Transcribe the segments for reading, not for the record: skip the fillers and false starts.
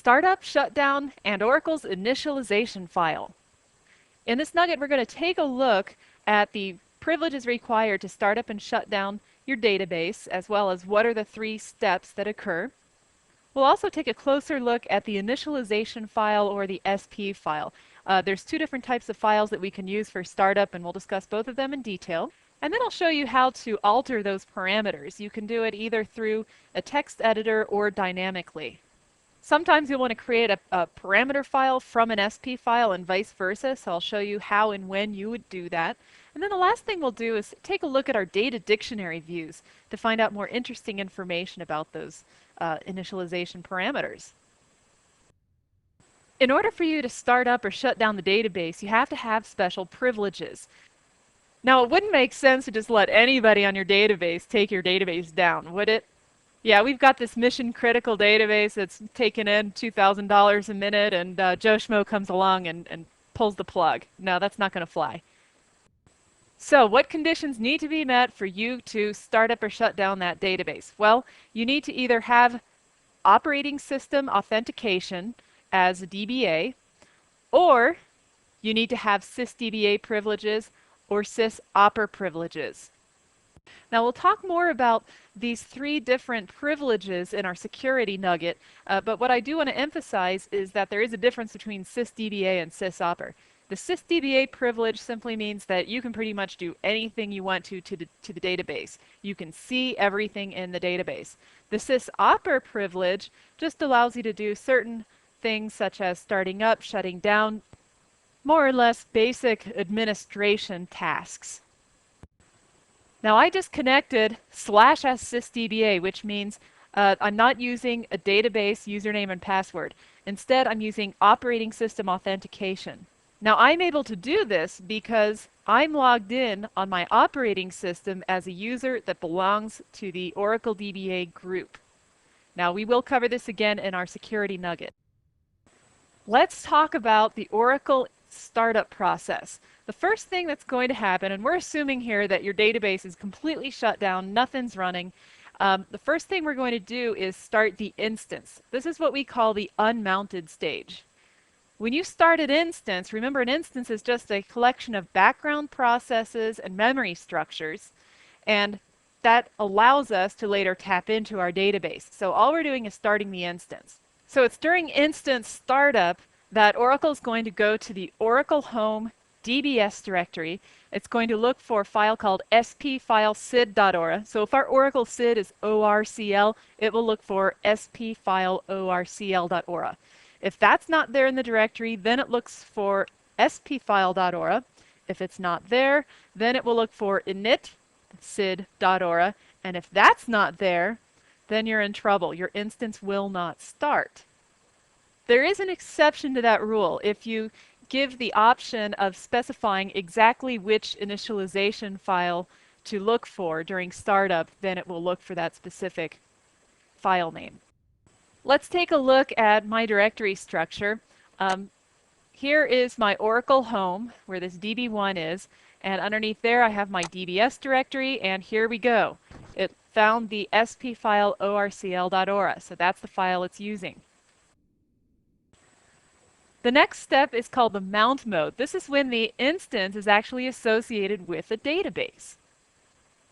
Startup, Shutdown, and Oracle's initialization file. In this nugget, we're going to take a look at the privileges required to start up and shut down your database, as well as what are the 3 steps that occur. We'll also take a closer look at the initialization file or the SP file. There's 2 different types of files that we can use for startup, and we'll discuss both of them in detail. And then I'll show you how to alter those parameters. You can do it either through a text editor or dynamically. Sometimes you'll want to create a parameter file from an SP file and vice versa, so I'll show you how and when you would do that. And then the last thing we'll do is take a look at our data dictionary views to find out more interesting information about those initialization parameters. In order for you to start up or shut down the database, you have to have special privileges. Now, it wouldn't make sense to just let anybody on your database take your database down, would it? Yeah, we've got this mission critical database that's taking in $2,000 a minute, and Joe Schmo comes along and pulls the plug. No, that's not going to fly. So what conditions need to be met for you to start up or shut down that database? Well, you need to either have operating system authentication as a DBA, or you need to have sysdba privileges or sysoper privileges. Now we'll talk more about these 3 different privileges in our security nugget, but what I do want to emphasize is that there is a difference between sysdba and sysoper. The sysdba privilege simply means that you can pretty much do anything you want to the database. You can see everything in the database. The sysoper privilege just allows you to do certain things such as starting up, shutting down, more or less basic administration tasks. Now I just connected /sysdba, which means I'm not using a database username and password. Instead, I'm using operating system authentication. Now I'm able to do this because I'm logged in on my operating system as a user that belongs to the Oracle DBA group. Now we will cover this again in our security nugget. Let's talk about the Oracle startup process. The first thing that's going to happen, and we're assuming here that your database is completely shut down, nothing's running. The first thing we're going to do is start the instance. This is what we call the unmounted stage. When you start an instance, remember an instance is just a collection of background processes and memory structures, and that allows us to later tap into our database. So all we're doing is starting the instance. So it's during instance startup that Oracle is going to go to the Oracle Home DBS directory. It's going to look for a file called spfile.sid.ora. So if our Oracle SID is ORCL, it will look for spfile orcl.ora. If that's not there in the directory, then it looks for spfile.ora. If it's not there, then it will look for init sid.ora. And if that's not there, then you're in trouble. Your instance will not start. There is an exception to that rule. If you give the option of specifying exactly which initialization file to look for during startup, then it will look for that specific file name. Let's take a look at my directory structure. Here is my Oracle Home, where this DB1 is, and underneath there I have my DBS directory, and here we go. It found the spfile orcl.ora, so that's the file it's using. The next step is called the mount mode. This is when the instance is actually associated with a database.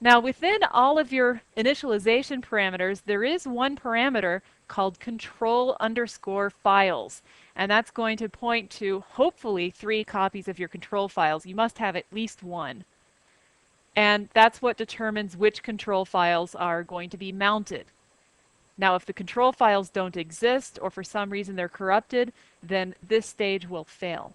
Now within all of your initialization parameters, there is one parameter called control_files, and that's going to point to hopefully 3 copies of your control files. You must have at least 1. And that's what determines which control files are going to be mounted. Now if the control files don't exist, or for some reason they're corrupted, then this stage will fail.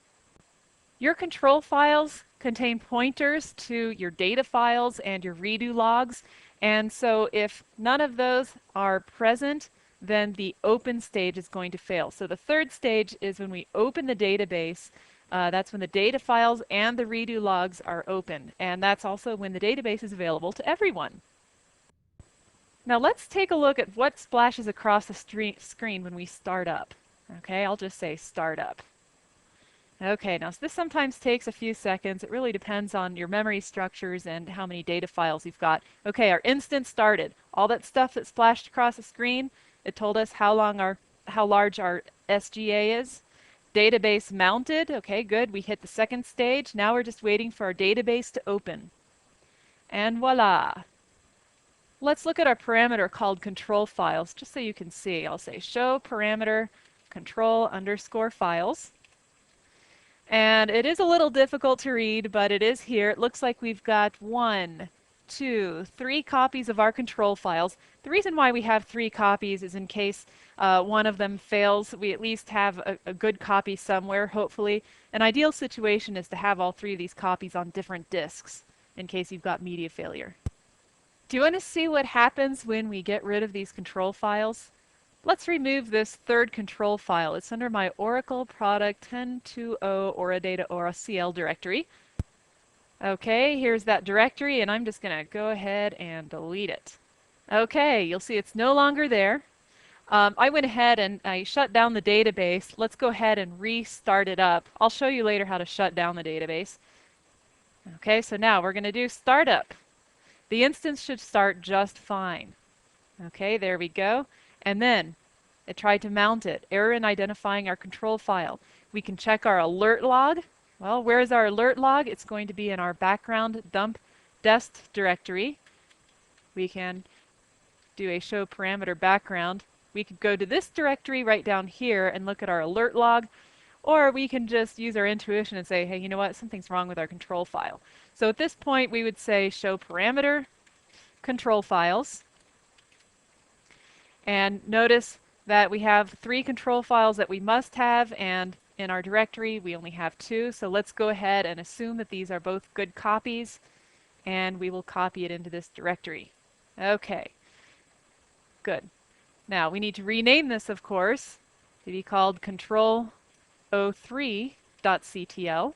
Your control files contain pointers to your data files and your redo logs, and so if none of those are present, then the open stage is going to fail. So the 3rd stage is when we open the database. That's when the data files and the redo logs are open, and that's also when the database is available to everyone. Now let's take a look at what splashes across the screen when we start up. Okay, I'll just say start up. Okay, now this sometimes takes a few seconds. It really depends on your memory structures and how many data files you've got. Okay, our instance started. All that stuff that splashed across the screen, it told us how long our how large our SGA is. Database mounted. Okay, good. We hit the second stage. Now we're just waiting for our database to open. And voila. Let's look at our parameter called control files, just so you can see. I'll say show parameter control underscore files. And it is a little difficult to read, but it is here. It looks like we've got 1, 2, 3 copies of our control files. The reason why we have 3 copies is in case one of them fails, we at least have a good copy somewhere, hopefully. An ideal situation is to have all 3 of these copies on different disks in case you've got media failure. Do you want to see what happens when we get rid of these control files? Let's remove this third control file. It's under my Oracle Product 10.2.0 Oradata OCL directory. Okay, here's that directory, and I'm just going to go ahead and delete it. Okay, you'll see it's no longer there. I went ahead and I shut down the database. Let's go ahead and restart it up. I'll show you later how to shut down the database. Okay, so now we're going to do startup. The instance should start just fine. Okay, there we go. And then it tried to mount it. Error in identifying our control file. We can check our alert log. Well, where is our alert log? It's going to be in our background dump dest directory. We can do a show parameter background. We could go to this directory right down here and look at our alert log. Or we can just use our intuition and say, hey, you know what? Something's wrong with our control file. So at this point, we would say show parameter control files. And notice that we have 3 control files that we must have, and in our directory we only have 2. So let's go ahead and assume that these are both good copies, and we will copy it into this directory. Okay, good. Now we need to rename this, of course, to be called control03.ctl.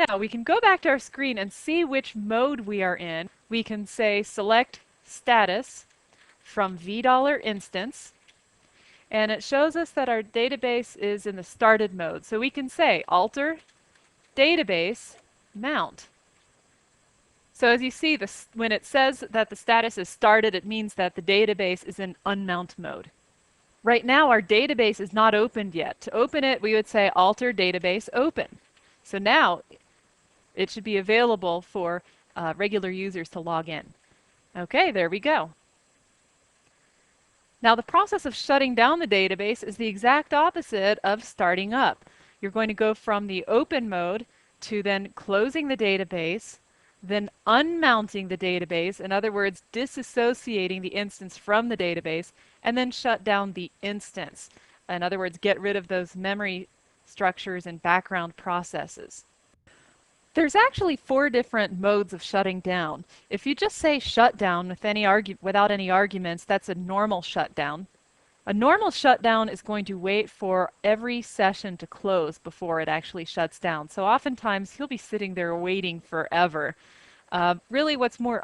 Now we can go back to our screen and see which mode we are in. We can say select status from $instance, and it shows us that our database is in the started mode. So we can say alter database mount. So as you see, when it says that the status is started, it means that the database is in unmount mode. Right now our database is not opened yet. To open it, we would say alter database open. So now it should be available for regular users to log in. Okay, there we go. Now the process of shutting down the database is the exact opposite of starting up. You're going to go from the open mode to then closing the database, then unmounting the database, in other words, disassociating the instance from the database, and then shut down the instance. In other words, get rid of those memory structures and background processes. There's actually 4 different modes of shutting down. If you just say shutdown without any arguments, that's a normal shutdown. A normal shutdown is going to wait for every session to close before it actually shuts down. So oftentimes you'll be sitting there waiting forever. Really what's more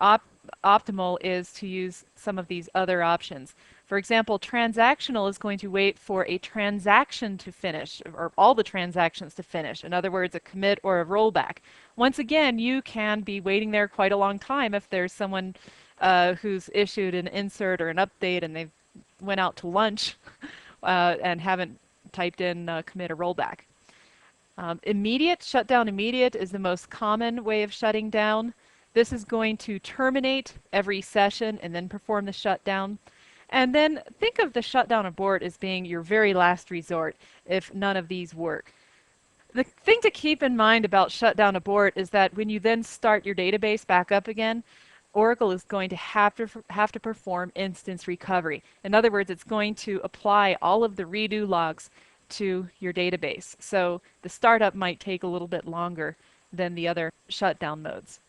optimal is to use some of these other options. For example, transactional is going to wait for a transaction to finish, or all the transactions to finish. In other words, a commit or a rollback. Once again, you can be waiting there quite a long time if there's someone who's issued an insert or an update and they've went out to lunch and haven't typed in commit or rollback. Immediate, shutdown immediate is the most common way of shutting down. This is going to terminate every session and then perform the shutdown. And then think of the shutdown abort as being your very last resort if none of these work. The thing to keep in mind about shutdown abort is that when you then start your database back up again, Oracle is going to have to perform instance recovery. In other words, it's going to apply all of the redo logs to your database. So the startup might take a little bit longer than the other shutdown modes.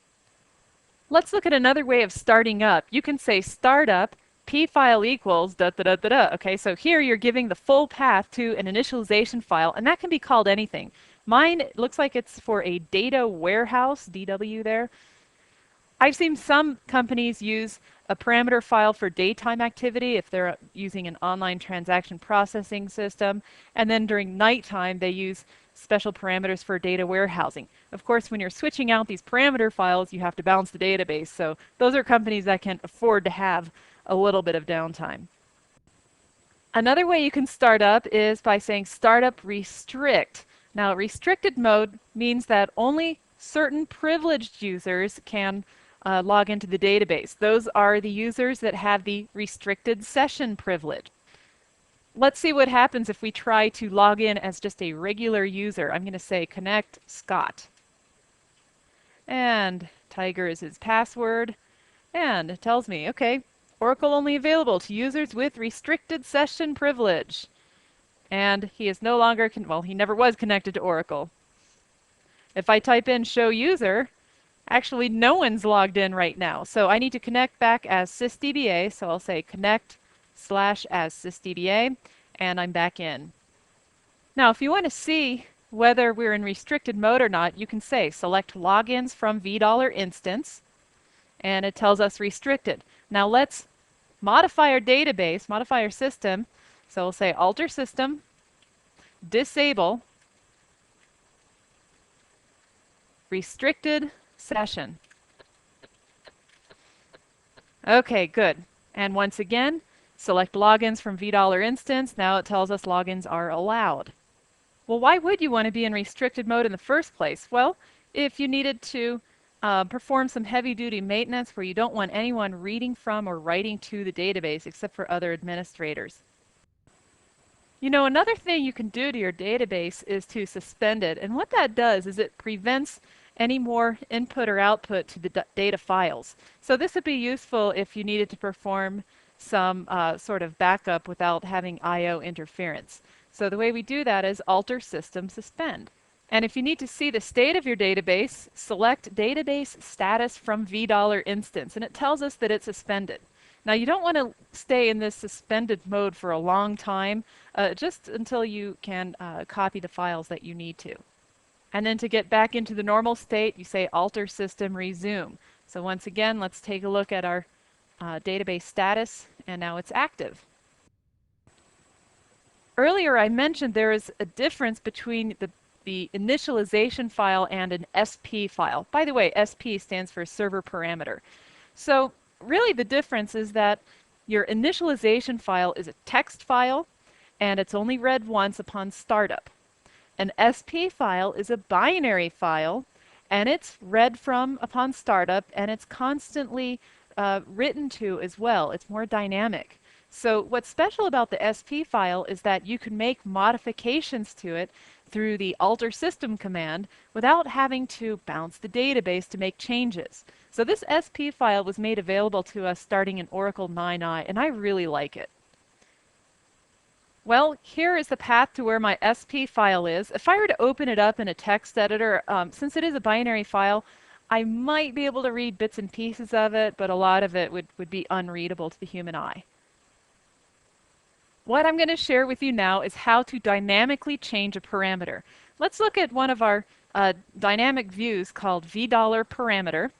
Let's look at another way of starting up. You can say startup p file equals da da da da da. Okay, so here you're giving the full path to an initialization file, and that can be called anything. Mine looks like it's for a data warehouse, DW there. I've seen some companies use a parameter file for daytime activity if they're using an online transaction processing system, and then during nighttime they use special parameters for data warehousing. Of course, when you're switching out these parameter files, you have to balance the database, so those are companies that can afford to have a little bit of downtime. Another way you can start up is by saying startup restrict. Now, restricted mode means that only certain privileged users can log into the database. Those are the users that have the restricted session privilege. Let's see what happens if we try to log in as just a regular user. I'm going to say connect Scott. And Tiger is his password. And it tells me, okay, Oracle only available to users with restricted session privilege. And he is no longer, well, he never was connected to Oracle. If I type in show user, actually no one's logged in right now. So I need to connect back as sysdba. So I'll say connect / as sysdba, and I'm back in. Now, if you want to see whether we're in restricted mode or not, you can say select logins from $V instance, and it tells us restricted. Now let's modify our database, modify our system. So we'll say alter system, disable, restricted session. Okay, good. And once again, select logins from $V instance. Now it tells us logins are allowed. Well, why would you want to be in restricted mode in the first place? Well, if you needed to perform some heavy-duty maintenance where you don't want anyone reading from or writing to the database except for other administrators. You know, another thing you can do to your database is to suspend it. And what that does is it prevents any more input or output to the data files. So this would be useful if you needed to perform some sort of backup without having I/O interference. So the way we do that is alter system suspend. And if you need to see the state of your database, select database status from $V instance, and it tells us that it's suspended. Now you don't want to stay in this suspended mode for a long time, just until you can copy the files that you need to. And then to get back into the normal state, you say alter system resume. So once again, let's take a look at our database status, and now it's active. Earlier I mentioned there is a difference between the initialization file and an SP file. By the way, SP stands for server parameter. So really the difference is that your initialization file is a text file and it's only read once upon startup. An SP file is a binary file and it's read from upon startup and it's constantly written to as well. It's more dynamic. So what's special about the SP file is that you can make modifications to it through the alter system command without having to bounce the database to make changes. So this SP file was made available to us starting in Oracle 9i, and I really like it. Well, here is the path to where my SP file is. If I were to open it up in a text editor, since it is a binary file, I might be able to read bits and pieces of it, but a lot of it would be unreadable to the human eye. What I'm going to share with you now is how to dynamically change a parameter. Let's look at one of our dynamic views called $parameter.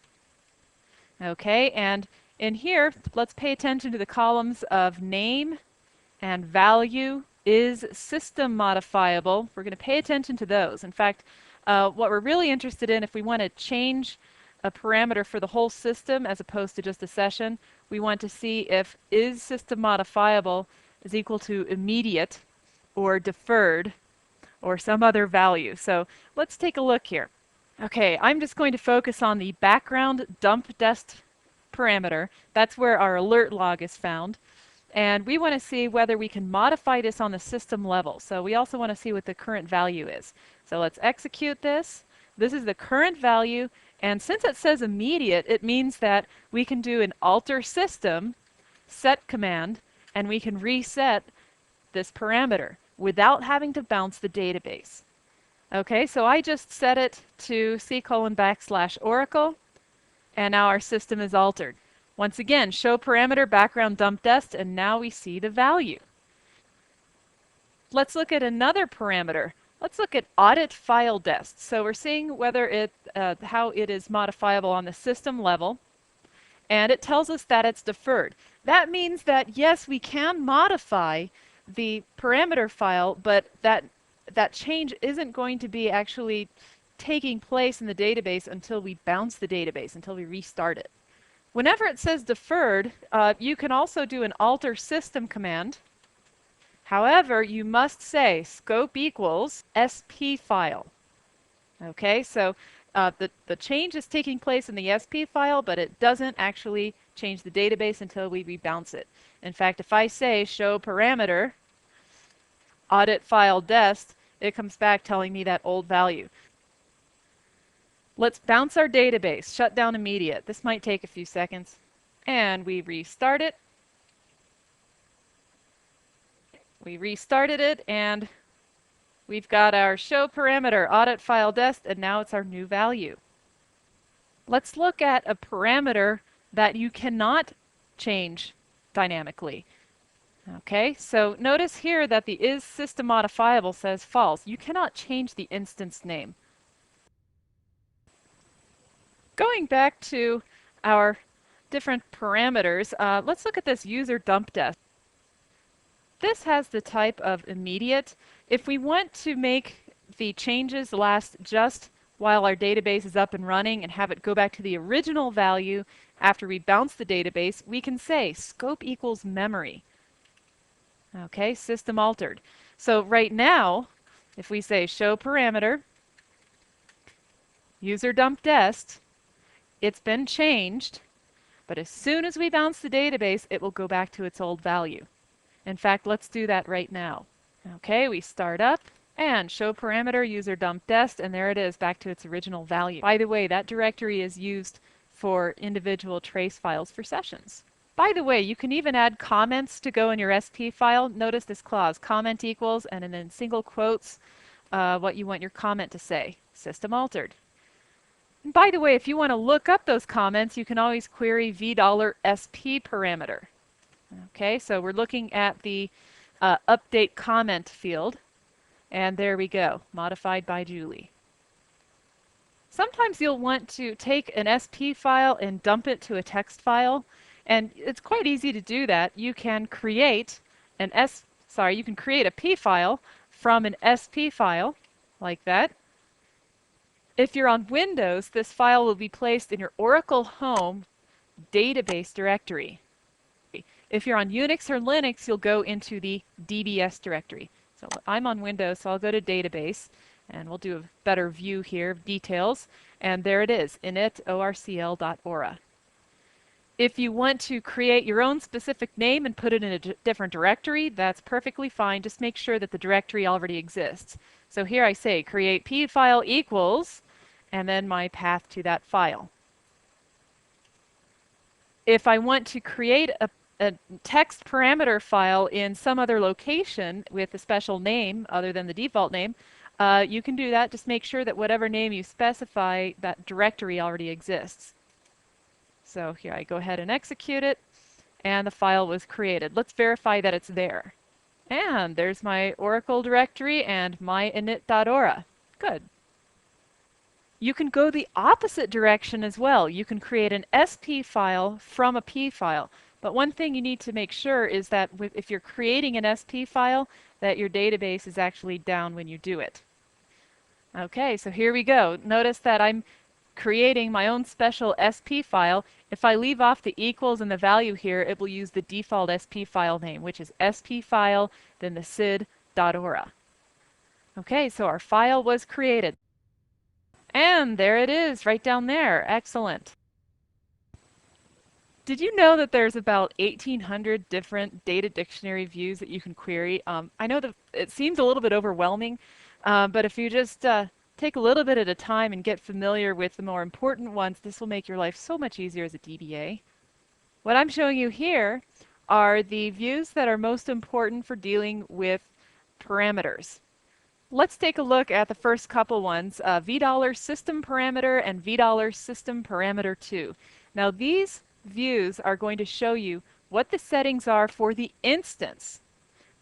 Okay, and in here, let's pay attention to the columns of name and value. Is system modifiable? We're going to pay attention to those. In fact, what we're really interested in, if we want to change a parameter for the whole system as opposed to just a session, we want to see if is system modifiable is equal to immediate or deferred or some other value. So let's take a look here. Okay, I'm just going to focus on the background dump dest parameter. That's where our alert log is found. And we want to see whether we can modify this on the system level. So we also want to see what the current value is. So let's execute this. This is the current value. And since it says immediate, it means that we can do an alter system set command and we can reset this parameter without having to bounce the database. Okay, so I just set it to C:\Oracle, and now our system is altered. Once again, show parameter background dump dest, and now we see the value. Let's look at another parameter. Let's look at audit file dest. So we're seeing whether how it is modifiable on the system level, and it tells us that it's deferred. That means that yes, we can modify the parameter file, but that change isn't going to be actually taking place in the database until we bounce the database, until we restart it. Whenever it says deferred, you can also do an alter system command, However, you must say scope equals SP file. Okay, so the change is taking place in the SP file, but it doesn't actually change the database until we rebounce it. In fact, if I say show parameter audit file dest, it comes back telling me that old value. Let's bounce our database, shut down immediate. This might take a few seconds. And we restart it. We restarted it, and we've got our show parameter audit file dest, and now it's our new value. Let's look at a parameter that you cannot change dynamically. Okay, so notice here that the is system modifiable says false. You cannot change the instance name. Going back to our different parameters, let's look at this user dump dest. This has the type of immediate. If we want to make the changes last just while our database is up and running and have it go back to the original value after we bounce the database, we can say scope equals memory. Okay, system altered. So right now, if we say show parameter user dump dest, it's been changed, but as soon as we bounce the database, it will go back to its old value. In fact, let's do that right now. Okay, we start up and show parameter user dump dest, and there it is, back to its original value. By the way, that directory is used for individual trace files for sessions. By the way, you can even add comments to go in your SP file. Notice this clause, comment equals, and then in single quotes, what you want your comment to say, system altered. And by the way, if you want to look up those comments, you can always query $SP parameter. Okay, so we're looking at the update comment field, and there we go, modified by Julie. Sometimes you'll want to take an SP file and dump it to a text file, and it's quite easy to do that. You can create you can create a P file from an SP file, like that. If you're on Windows, this file will be placed in your Oracle Home database directory. If you're on Unix or Linux, you'll go into the DBS directory. So I'm on Windows, so I'll go to database, and we'll do a better view here of details. And there it is, init.orcl.ora. If you want to create your own specific name and put it in a different directory, that's perfectly fine. Just make sure that the directory already exists. So here I say create P file equals, and then my path to that file. If I want to create a text parameter file in some other location with a special name other than the default name, you can do that. Just make sure that whatever name you specify, that directory already exists. So here I go ahead and execute it, and the file was created. Let's verify that it's there. And there's my Oracle directory and my init.ora. Good. You can go the opposite direction as well. You can create an SP file from a P file. But one thing you need to make sure is that if you're creating an SP file, that your database is actually down when you do it. Okay, so here we go. Notice that I'm creating my own special SP file. If I leave off the equals and the value here, it will use the default SP file name, which is SP file, then the sid.ora. Okay, so our file was created. And there it is, right down there. Excellent. Did you know that there's about 1,800 different data dictionary views that you can query? I know that it seems a little bit overwhelming, but if you just take a little bit at a time and get familiar with the more important ones, this will make your life so much easier as a DBA. What I'm showing you here are the views that are most important for dealing with parameters. Let's take a look at the first couple ones, $$ system parameter and $$ system parameter 2. Now these views are going to show you what the settings are for the instance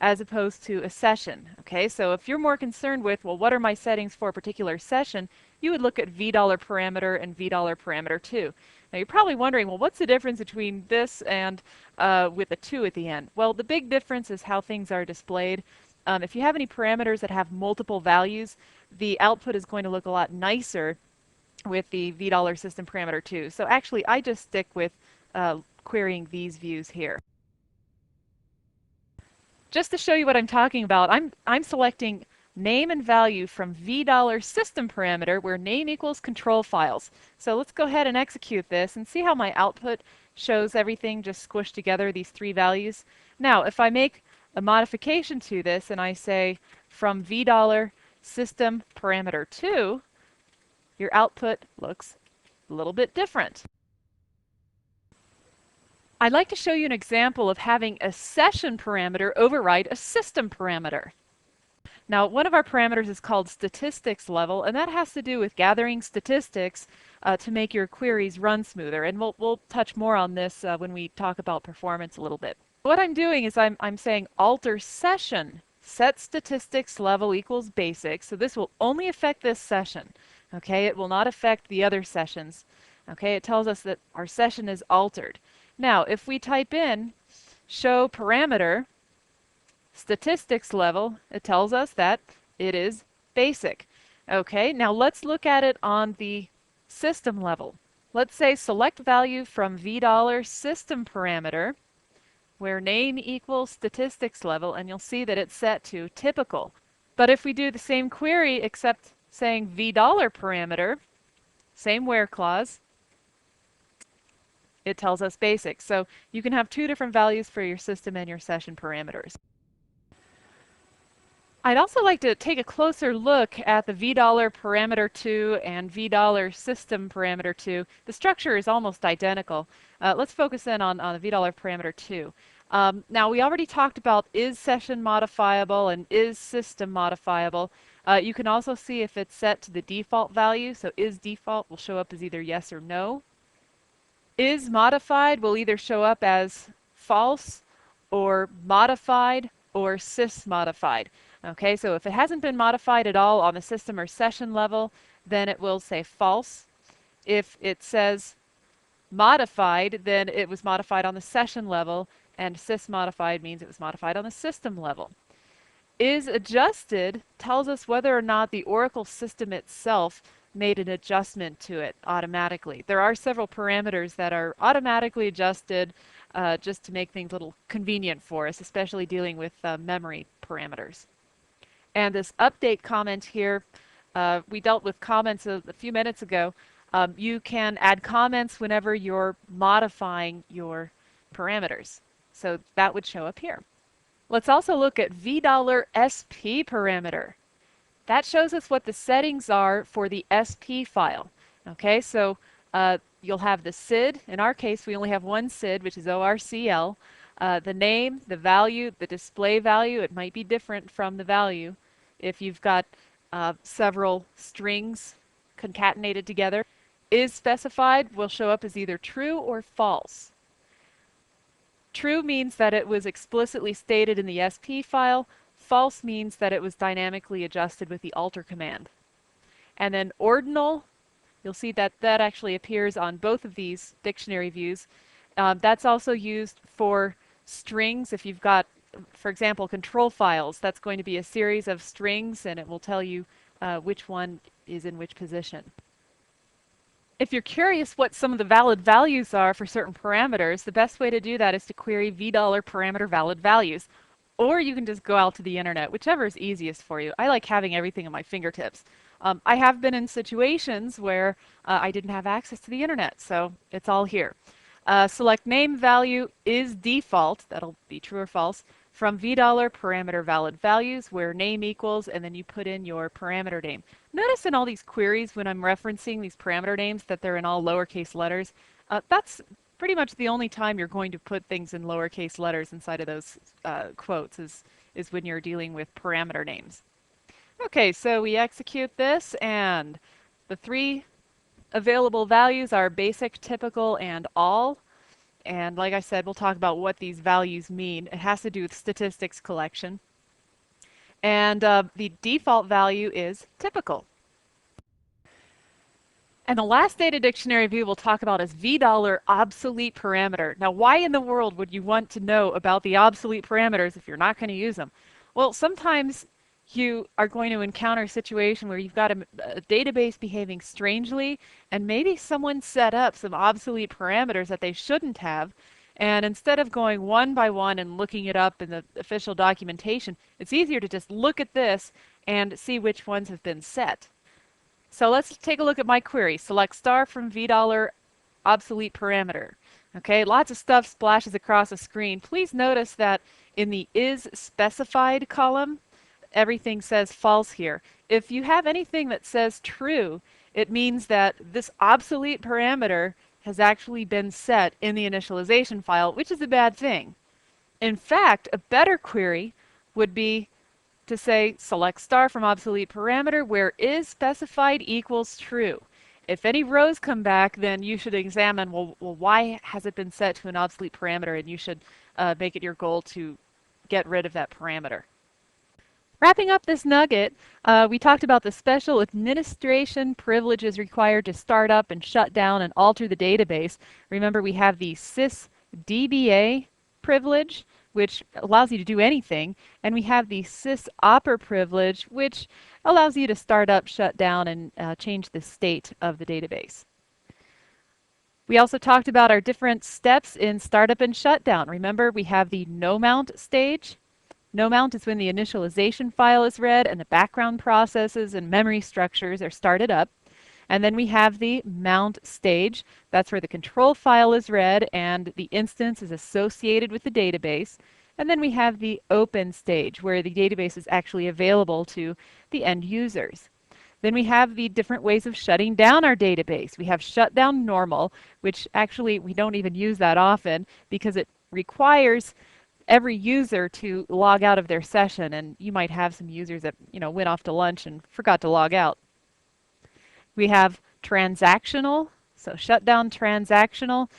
as opposed to a session. Okay, so if you're more concerned with, well, what are my settings for a particular session, you would look at $$ parameter and $$ parameter 2. Now you're probably wondering, well, what's the difference between this and with a 2 at the end? Well, the big difference is how things are displayed. If you have any parameters that have multiple values, the output is going to look a lot nicer with the $$ system parameter 2. So actually, I just stick with querying these views here. just to show you what I'm talking about, I'm selecting name and value from $v system parameter where name equals control files. So let's go ahead and execute this and see how my output shows everything just squished together, these three values. Now, if I make a modification to this and I say from $v system parameter 2, your output looks a little bit different. I'd like to show you an example of having a session parameter override a system parameter. Now, one of our parameters is called statistics level, and that has to do with gathering statistics to make your queries run smoother. And we'll touch more on this when we talk about performance a little bit. What I'm doing is I'm saying alter session, set statistics level equals basic. So this will only affect this session. Okay, it will not affect the other sessions. Okay, it tells us that our session is altered. Now, if we type in show parameter statistics level, it tells us that it is basic. Okay, now let's look at it on the system level. Let's say select value from $v system parameter where name equals statistics level, and you'll see that it's set to typical. But if we do the same query except saying $v parameter, same where clause, it tells us basic. So you can have two different values for your system and your session parameters. I'd also like to take a closer look at the $v parameter 2 and $v system parameter 2. The structure is almost identical. Let's focus in on the $v parameter 2. Now, we already talked about is session modifiable and is system modifiable. You can also see if it's set to the default value. So is default will show up as either yes or no. Is modified will either show up as false or modified or sys modified. Okay, so if it hasn't been modified at all on the system or session level, then it will say false. If it says modified, then it was modified on the session level, and sys modified means it was modified on the system level. Is adjusted tells us whether or not the Oracle system itself made an adjustment to it automatically. There are several parameters that are automatically adjusted just to make things a little convenient for us, especially dealing with memory parameters. And this update comment here, we dealt with comments a few minutes ago. You can add comments whenever you're modifying your parameters. So that would show up here. Let's also look at $v SP parameter. That shows us what the settings are for the SP file. Okay, so you'll have the SID. In our case, we only have one SID, which is ORCL. The name, the value, the display value, it might be different from the value. If you've got several strings concatenated together, is specified will show up as either true or false. True means that it was explicitly stated in the SP file. False means that it was dynamically adjusted with the alter command. And then ordinal, you'll see that that actually appears on both of these dictionary views. That's also used for strings. If you've got, for example, control files, that's going to be a series of strings, and it will tell you which one is in which position. If you're curious what some of the valid values are for certain parameters, the best way to do that is to query $v parameter valid values. Or you can just go out to the internet, whichever is easiest for you. I like having everything at my fingertips. I have been in situations where I didn't have access to the internet, so it's all here. Select name value is default, that'll be true or false, from $v parameter valid values where name equals, and then you put in your parameter name. Notice in all these queries when I'm referencing these parameter names that they're in all lowercase letters. That's pretty much the only time you're going to put things in lowercase letters inside of those quotes is when you're dealing with parameter names. Okay, so we execute this, and the three available values are basic, typical, and all. And like I said, we'll talk about what these values mean. It has to do with statistics collection. And the default value is typical. And the last data dictionary view we'll talk about is $v obsolete parameter. Now, why in the world would you want to know about the obsolete parameters if you're not going to use them? Well, sometimes you are going to encounter a situation where you've got a database behaving strangely, and maybe someone set up some obsolete parameters that they shouldn't have, And instead of going one by one and looking it up in the official documentation, it's easier to just look at this and see which ones have been set. So let's take a look at my query. Select star from $v obsolete parameter. Okay, lots of stuff splashes across the screen. Please notice that in the is specified column, everything says false here. If you have anything that says true, it means that this obsolete parameter has actually been set in the initialization file, which is a bad thing. In fact, a better query would be to say select star from obsolete parameter where is specified equals true. If any rows come back, then you should examine, well, why has it been set to an obsolete parameter, and you should make it your goal to get rid of that parameter. Wrapping up this nugget, we talked about the special administration privileges required to start up and shut down and alter the database. Remember, we have the sysdba privilege, which allows you to do anything, and we have the sysoper privilege, which allows you to start up, shut down, and change the state of the database. We also talked about our different steps in startup and shutdown. Remember, we have the no mount stage. No mount is when the initialization file is read and the background processes and memory structures are started up. And then we have the mount stage. That's where the control file is read and the instance is associated with the database. And then we have the open stage, where the database is actually available to the end users. Then we have the different ways of shutting down our database. We have shutdown normal, which actually we don't even use that often because it requires every user to log out of their session, and you might have some users that went off to lunch and forgot to log out. We have transactional. So shutdown transactional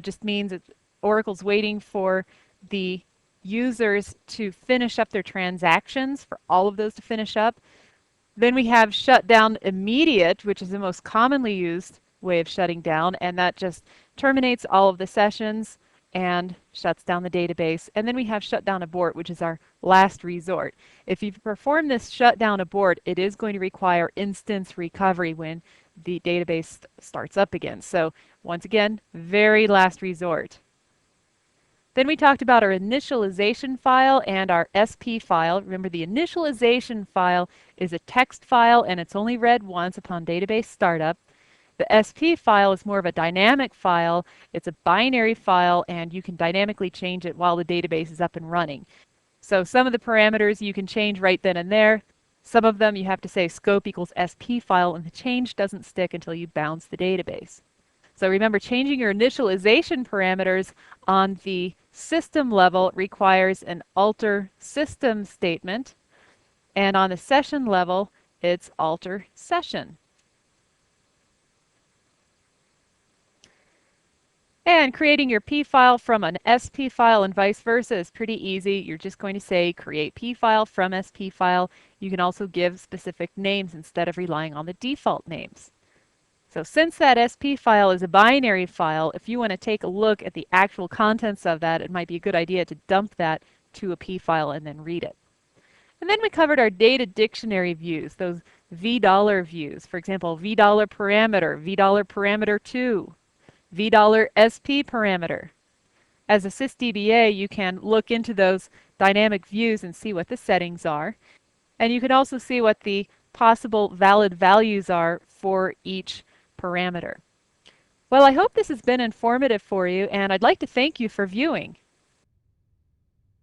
just means that Oracle's waiting for the users to finish up their transactions, for all of those to finish up. Then we have shutdown immediate, which is the most commonly used way of shutting down, and that just terminates all of the sessions and shuts down the database. And then we have shutdown abort, which is our last resort. If you perform this shutdown abort, it is going to require instance recovery when the database starts up again. So once again, very last resort. Then we talked about our initialization file and our SP file. Remember, the initialization file is a text file and it's only read once upon database startup. The SP file is more of a dynamic file. It's a binary file, and you can dynamically change it while the database is up and running. So some of the parameters you can change right then and there. Some of them you have to say scope equals SP file, and the change doesn't stick until you bounce the database. So remember, changing your initialization parameters on the system level requires an alter system statement, and on the session level, it's alter session. And creating your P file from an SP file and vice versa is pretty easy. You're just going to say create P file from SP file. You can also give specific names instead of relying on the default names. So since that SP file is a binary file, if you want to take a look at the actual contents of that, it might be a good idea to dump that to a P file and then read it. And then we covered our data dictionary views, those $V views. For example, $V parameter, $V parameter 2. $SP parameter. As a sysdba, you can look into those dynamic views and see what the settings are. And you can also see what the possible valid values are for each parameter. Well, I hope this has been informative for you, and I'd like to thank you for viewing.